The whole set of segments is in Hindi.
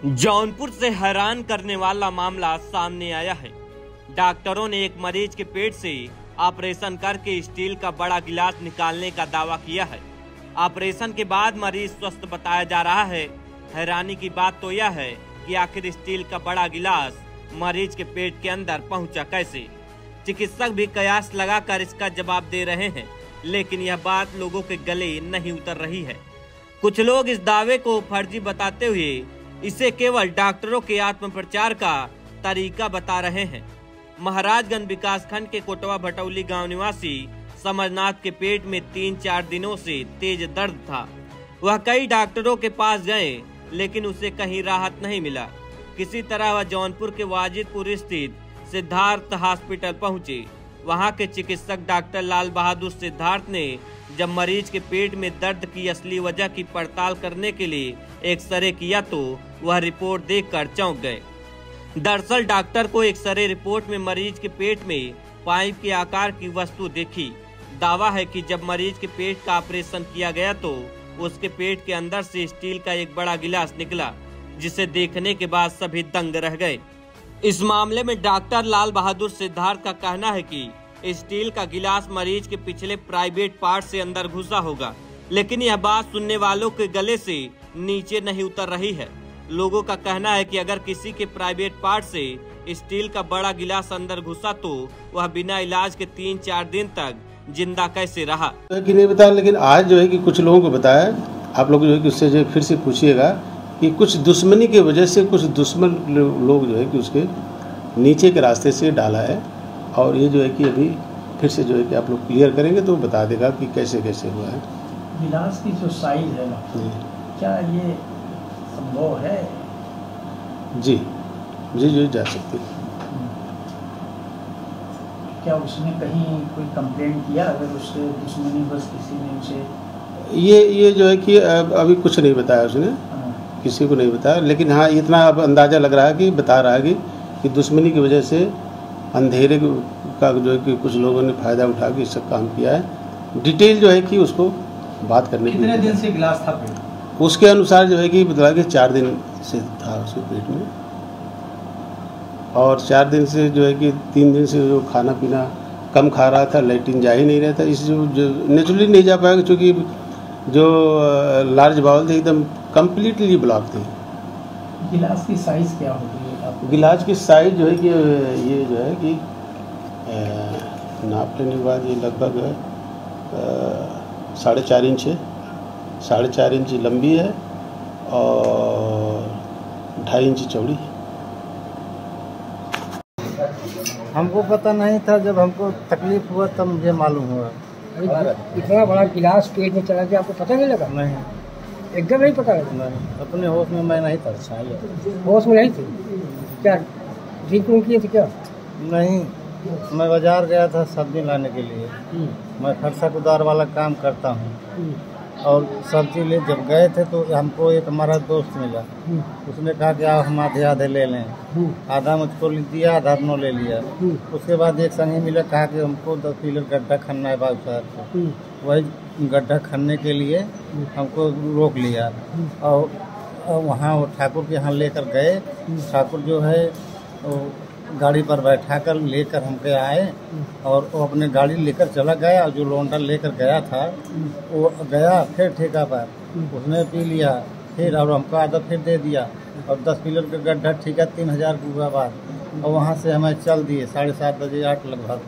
जौनपुर से हैरान करने वाला मामला सामने आया है। डॉक्टरों ने एक मरीज के पेट से ऑपरेशन करके स्टील का बड़ा गिलास निकालने का दावा किया है। ऑपरेशन के बाद मरीज स्वस्थ बताया जा रहा है। हैरानी की बात तो यह है कि आखिर स्टील का बड़ा गिलास मरीज के पेट के अंदर पहुंचा कैसे। चिकित्सक भी कयास लगाकर इसका जवाब दे रहे हैं, लेकिन यह बात लोगों के गले नहीं उतर रही है। कुछ लोग इस दावे को फर्जी बताते हुए इसे केवल डॉक्टरों के आत्मप्रचार का तरीका बता रहे हैं। महाराजगंज विकासखंड के कोटवा भटौली गांव निवासी समरनाथ के पेट में 3-4 दिनों से तेज दर्द था। वह कई डॉक्टरों के पास गए, लेकिन उसे कहीं राहत नहीं मिला। किसी तरह वह जौनपुर के वाजिदपुर स्थित सिद्धार्थ हॉस्पिटल पहुंचे। वहां के चिकित्सक डॉक्टर लाल बहादुर सिद्धार्थ ने जब मरीज के पेट में दर्द की असली वजह की पड़ताल करने के लिए एक्सरे किया तो वह रिपोर्ट देखकर चौंक गए। दरअसल डॉक्टर को एक्सरे रिपोर्ट में मरीज के पेट में पाइप के आकार की वस्तु देखी। दावा है कि जब मरीज के पेट का ऑपरेशन किया गया तो उसके पेट के अंदर से स्टील का एक बड़ा गिलास निकला, जिसे देखने के बाद सभी दंग रह गए। इस मामले में डॉक्टर लाल बहादुर सिद्धार्थ का कहना है कि स्टील का गिलास मरीज के पिछले प्राइवेट पार्ट से अंदर घुसा होगा, लेकिन यह बात सुनने वालों के गले से नीचे नहीं उतर रही है। लोगों का कहना है कि अगर किसी के प्राइवेट पार्ट से स्टील का बड़ा गिलास अंदर घुसा तो वह बिना इलाज के 3-4 दिन तक जिंदा कैसे रहा। कि नहीं बताया, लेकिन आज जो है कि कुछ लोगों को बताया। आप लोग जो है कि उससे जो फिर से पूछिएगा कि कुछ दुश्मनी की वजह से कुछ दुश्मन लोग जो है कि उसके नीचे के रास्ते से डाला है, और ये जो है कि अभी फिर से जो है कि आप लोग क्लियर करेंगे तो बता देगा कि कैसे कैसे हुआ है। गिलास की जो साइज है ना, क्या ये संभव है? जी जी जी जा सकती है। क्या उसने कहीं कोई कंप्लेंट किया? अगर उससे दुश्मनी बस किसी ने उसे ये जो है कि अभी कुछ नहीं बताया उसने, किसी को नहीं बताया, लेकिन हाँ इतना अब अंदाज़ा लग रहा है कि बता रहा है कि दुश्मनी की वजह से अंधेरे का जो है कि कुछ लोगों ने फ़ायदा उठा के इसका काम किया है। डिटेल जो है कि उसको बात करने की। कितने दिन से गिलास था पेट? उसके अनुसार जो है कि बताया कि 4 दिन से था उसके पेट में, और 4 दिन से जो है कि 3 दिन से जो खाना पीना कम खा रहा था, लैट्रिन जा ही नहीं रहा था। इस जो नेचुरली नहीं जा पाएगा, क्योंकि जो लार्ज बाउल थे एकदम कम्प्लीटली ब्लॉक थे। गिलास की साइज़ क्या होगी? गिलास की साइज जो है कि ये जो है कि नाप लेने के बाद ये लगभग 4.5 इंच है। 4.5 इंच लंबी है और 2.5 इंच चौड़ी है। हमको पता नहीं था, जब हमको तकलीफ हुआ तब मुझे मालूम हुआ। इतना बड़ा गिलास पेट में चला गया, आपको पता नहीं लगा? नहीं, एकदम नहीं पता लगा? नहीं, अपने होश में मैं नहीं था। होश में नहीं थे? क्या ड्रिंक किए थे क्या? नहीं, मैं बाजार गया था सब्जी लाने के लिए। मैं फरसा कुदार वाला काम करता हूँ, और सब्जी ले जब गए थे तो हमको एक हमारा दोस्त मिला। उसने कहा कि आप हम आधे ले लें। आधा मुझको दिया, आधा अपनों ले लिया। उसके बाद एक संगी मिला, कहा कि हमको 10 किलो गड्ढा खनना है बाबू साहब से। वही गड्ढा खनने के लिए हमको रोक लिया, और वहाँ वो ठाकुर के यहाँ लेकर गए। ठाकुर जो है वो गाड़ी पर बैठा कर लेकर हमके आए, और वो अपने गाड़ी लेकर चला गया। और जो लौंडा लेकर गया था वो गया फिर ठेका पर, उसने पी लिया फिर, और हमको आधा फिर दे दिया। और 10 किलो का गड्ढा ठेका 3000 के बाद। और वहाँ से हमें चल दिए 7:30 बजे 8 लगभग।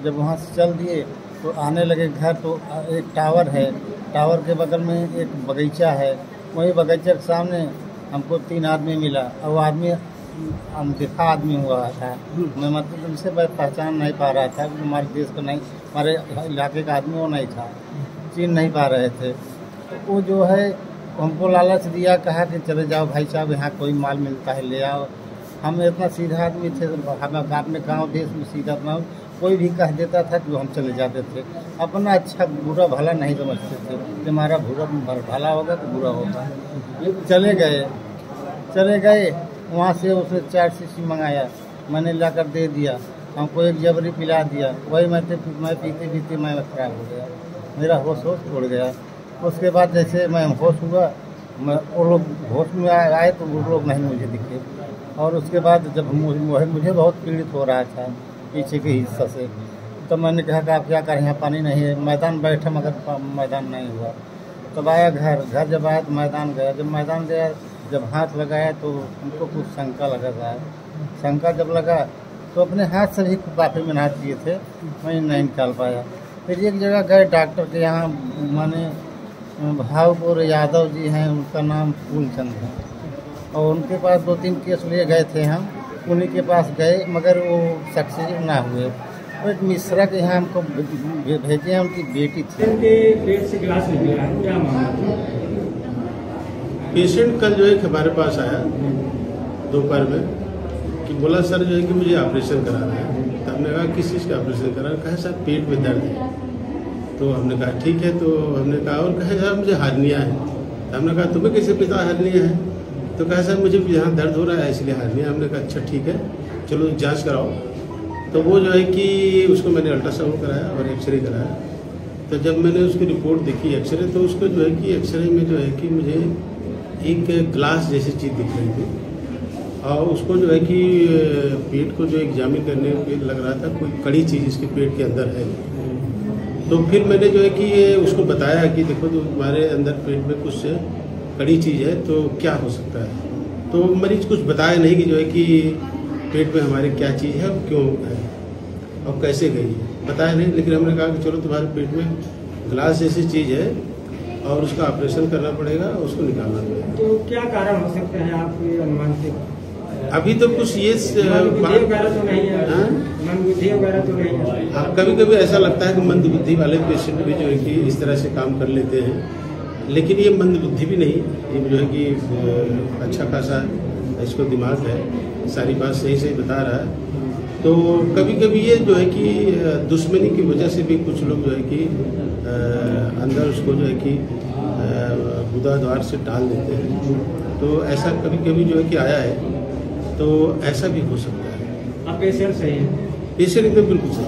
जब वहाँ से चल दिए तो आने लगे घर, तो एक टावर है, टावर के बगल में एक बगीचा है। वही बगीचे के सामने हमको 3 आदमी मिला, और वो आदमी अनदेखा आदमी हुआ था। मैं मतलब उनसे पहचान नहीं पा रहा था, हमारे देश का नहीं, हमारे इलाके का आदमी वो नहीं था, चिन्ह नहीं पा रहे थे। तो वो जो है हमको लालच दिया, कहा कि चले जाओ भाई साहब, यहाँ कोई माल मिलता है ले आओ। हम इतना सीधा आदमी थे, हम अपने गाँव देश में सीधा अपना कोई भी कह देता था तो हम चले जाते थे। अपना अच्छा बुरा भला नहीं समझते थे कि हमारा भला होगा तो बुरा होगा। चले गए वहाँ से उसने 4 शीशी मंगाया, मैंने लाकर दे दिया। हमको एक जबरी पिला दिया, वही मैं पीते पीते मैं खराब हो गया, मेरा होश उड़ गया। उसके बाद जैसे मैं होश हुआ वो लोग होश में आए तो वो लोग नहीं मुझे दिखे। और उसके बाद जब मुझे बहुत पीड़ित हो रहा था पीछे के हिस्सा से, तो मैंने कहा कि आप क्या करें, यहाँ पानी नहीं है। मैदान बैठा मगर मैदान नहीं हुआ। तब आया घर जब आया तो मैदान गया। जब मैदान गया, जब हाथ लगाया तो हमको कुछ शंका लगा था। शंका जब लगा तो अपने हाथ से भी काफ़ी मेहनत किए थे, मैं नहीं निकाल पाया। फिर एक जगह गए डॉक्टर के यहाँ, माने भावपुर यादव जी हैं, उनका नाम फूलचंद है, और उनके पास 2-3 केस लिए गए थे हम। उन्हीं के पास गए मगर वो सक्सेस ना हुए। तो एक मिश्रा के यहाँ हमको भेजे हैं, उनकी बेटी थी। पेट से गिलास निकला है, क्या मामला? पेशेंट कल जो है हमारे पास आया दोपहर में कि बोला सर जो है कि मुझे ऑपरेशन कराना है। तो हमने कहा किस चीज़ का ऑपरेशन कराना? कहा सर पेट में दर्द है। तो हमने कहा ठीक है। तो हमने कहा और कहे सर मुझे हार्निया है। तो हमने कहा तुम्हें कैसे पता हार्निया है? तो कहा सर मुझे यहाँ दर्द हो रहा है इसलिए हार्निया। हमने कहा अच्छा ठीक है, चलो जाँच कराओ। तो वो जो है कि उसको मैंने अल्ट्रासाउंड कराया और एक्सरे कराया। तो जब मैंने उसकी रिपोर्ट देखी एक्सरे, तो उसको जो है कि एक्सरे में जो है कि मुझे एक ग्लास जैसी चीज़ दिख रही थी, और उसको जो है कि पेट को जो एग्जामिन करने पे लग रहा था कोई कड़ी चीज़ इसके पेट के अंदर है। तो फिर मैंने जो है कि उसको बताया कि देखो तो तुम्हारे अंदर पेट में कुछ कड़ी चीज़ है, तो क्या हो सकता है। तो मरीज कुछ बताया नहीं कि जो है कि पेट में हमारे क्या चीज़ है और क्यों है और कैसे गई है, बताया नहीं। लेकिन हमने कहा कि चलो तुम्हारे पेट में ग्लास जैसी चीज़ है और उसका ऑपरेशन करना पड़ेगा, उसको निकालना पड़ेगा। तो क्या कारण हो सकते हैं आपके अनुमान से? अभी तो कुछ ये वगैरह तो नहीं है, मंदबुद्धि वगैरह तो नहीं है? हाँ, कभी कभी ऐसा लगता है कि मंदबुद्धि वाले पेशेंट भी जो है कि इस तरह से काम कर लेते हैं, लेकिन ये मंदबुद्धि भी नहीं, ये जो है कि अच्छा खासा इसको दिमाग है, सारी बात सही सही बता रहा है। तो कभी कभी ये जो है कि दुश्मनी की वजह से भी कुछ लोग जो है कि अंदर उसको जो है कि गुदा द्वार से डाल देते हैं। तो ऐसा कभी कभी जो है कि आया है, तो ऐसा भी हो सकता है। आप पेशेंट सही है? पेशेंट एकदम बिल्कुल सही।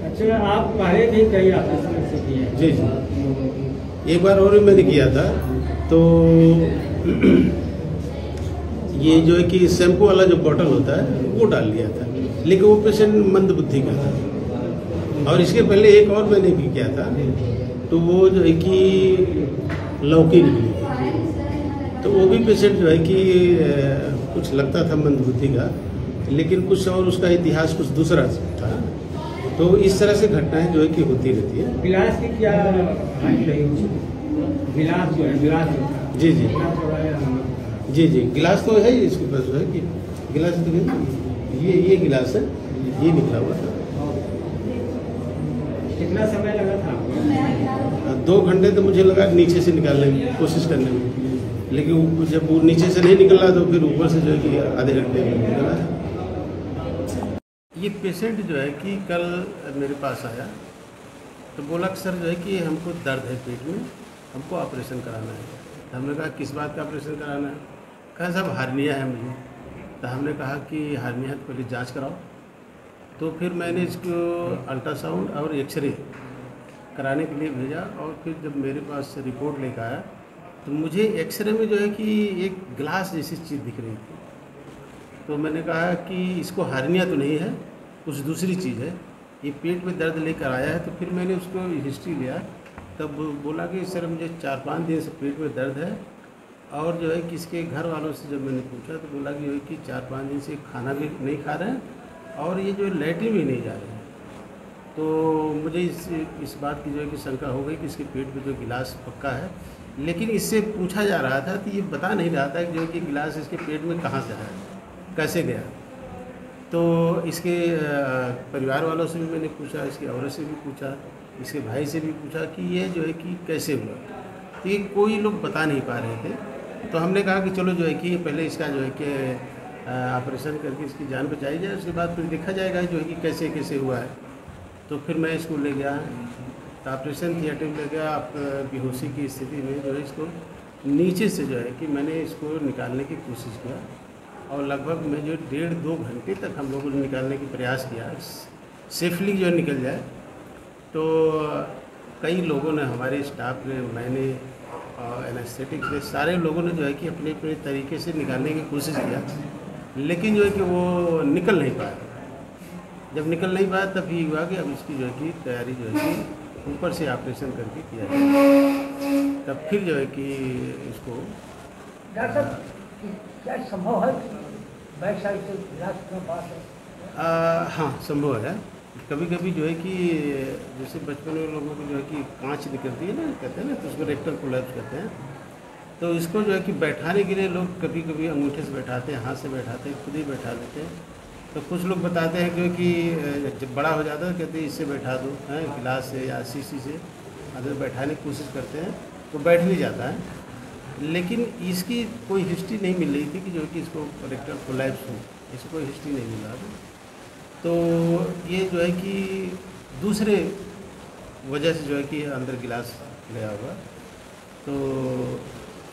अच्छा, आप पहले भी कई ऑपरेशन से किए? जी जी, एक बार और भी मैंने किया था। तो ये जो है कि शैम्पू वाला जो बॉटल होता है वो डाल लिया था, लेकिन वो पेशेंट मंदबुद्धि का था। और इसके पहले एक और मैंने भी किया था, तो वो जो है कि लौकी निकली थी। तो वो भी पेशेंट जो है कि कुछ लगता था मंदबुद्धि का, लेकिन कुछ और उसका इतिहास कुछ दूसरा था। तो इस तरह से घटनाएं जो है कि होती रहती है। गिलास की क्या गिलास जो है, गिलास जी जी जी जी, गिलास तो है ही इसके पास जो है कि गिलास तो ये गिलास है, ये निकला हुआ था। कितना समय लगा था आपको? 2 घंटे तो मुझे लगा नीचे से निकालने में, कोशिश करने में, लेकिन जब वो नीचे से नहीं निकला तो फिर ऊपर से जो है कि आधे घंटे में निकला। ये पेशेंट जो है कि कल मेरे पास आया तो बोला कि सर जो है कि हमको दर्द है पेट में, हमको ऑपरेशन कराना है। तो हमने कहा किस बात का ऑपरेशन कराना है? कहा साहब हार्निया है मुझे। तो हमने कहा कि हार्निया तो पहले जांच कराओ। तो फिर मैंने इसको अल्ट्रासाउंड और एक्सरे कराने के लिए भेजा, और फिर जब मेरे पास रिपोर्ट लेकर आया तो मुझे एक्सरे में जो है कि एक ग्लास जैसी चीज़ दिख रही थी। तो मैंने कहा कि इसको हार्निया तो नहीं है, कुछ दूसरी चीज़ है, ये पेट में दर्द लेकर आया है। तो फिर मैंने उसको हिस्ट्री लिया, तब बोला कि सर मुझे 4-5 दिन से पेट में दर्द है, और जो है कि इसके घर वालों से जब मैंने पूछा तो बोला कि जो है कि 4-5 दिन से खाना भी नहीं खा रहे हैं, और ये जो लैट्रिन भी नहीं जा रहे हैं। तो मुझे इस बात की जो है कि शंका हो गई कि इसके पेट में जो गिलास पक्का है, लेकिन इससे पूछा जा रहा था तो ये बता नहीं रहा था कि जो है कि गिलास इसके पेट में कहाँ से आया, कैसे गया। तो इसके परिवार वालों से भी मैंने पूछा, इसकी औरत से भी पूछा, इसके भाई से भी पूछा कि ये जो है कि कैसे हुआ। तो ये कोई लोग बता नहीं पा रहे थे। तो हमने कहा कि चलो जो है कि पहले इसका जो है कि ऑपरेशन करके इसकी जान बचाई जाए, उसके बाद फिर देखा जाएगा जो है कि कैसे कैसे हुआ है। तो फिर मैं इसको ले गया, तो ऑपरेशन थिएटर में ले गया। आप बेहोशी की स्थिति में जो है इसको नीचे से जो है कि मैंने इसको निकालने की कोशिश किया, और लगभग मैं जो 1.5-2 घंटे तक हम लोगों ने निकालने की प्रयास किया, सेफली जो निकल जाए। तो कई लोगों ने, हमारे स्टाफ ने, मैंने और एनेस्थेटिक से सारे लोगों ने जो है कि अपने अपने तरीके से निकालने की कोशिश किया, लेकिन जो है कि वो निकल नहीं पाया। जब निकल नहीं पाया तब ये हुआ कि अब इसकी जो है कि तैयारी जो है कि ऊपर से ऑपरेशन करके किया जाए। तब फिर जो है कि इसको डॉक्टर साहब क्या संभव है बैक साइड से इलाज का बात है? हाँ, संभव है। कभी कभी जो है कि जैसे बचपन में लोगों को जो है कि कांच निकलती है ना, कहते हैं ना, तो उसको रेक्टल कोलैप्स कहते हैं। तो इसको जो है कि बैठाने के लिए लोग कभी कभी अंगूठे से बैठाते हैं, हाथ से बैठाते हैं, खुद ही बैठा लेते हैं। तो कुछ लोग बताते हैं क्योंकि जब बड़ा हो जाता है कहते हैं इससे बैठा दो, हैं गिलास से या शीशी से, अगर बैठाने की कोशिश करते हैं तो बैठ नहीं जाता है। लेकिन इसकी कोई हिस्ट्री नहीं मिल रही थी कि जो है कि इसको रेक्टल कोलैप्स हो, इसकी कोई हिस्ट्री नहीं मिल रहा था। तो ये जो है कि दूसरे वजह से जो है कि अंदर गिलास गया होगा। तो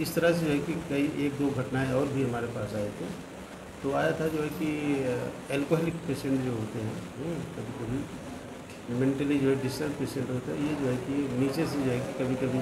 इस तरह से जो है कि कई 1-2 घटनाएं और भी हमारे पास आए थे। तो आया था जो है कि एल्कोहलिक पेशेंट जो होते हैं, कभी कभी मेंटली जो है डिस्टर्ब पेशेंट होता है, ये जो है कि नीचे से जो है कि कभी कभी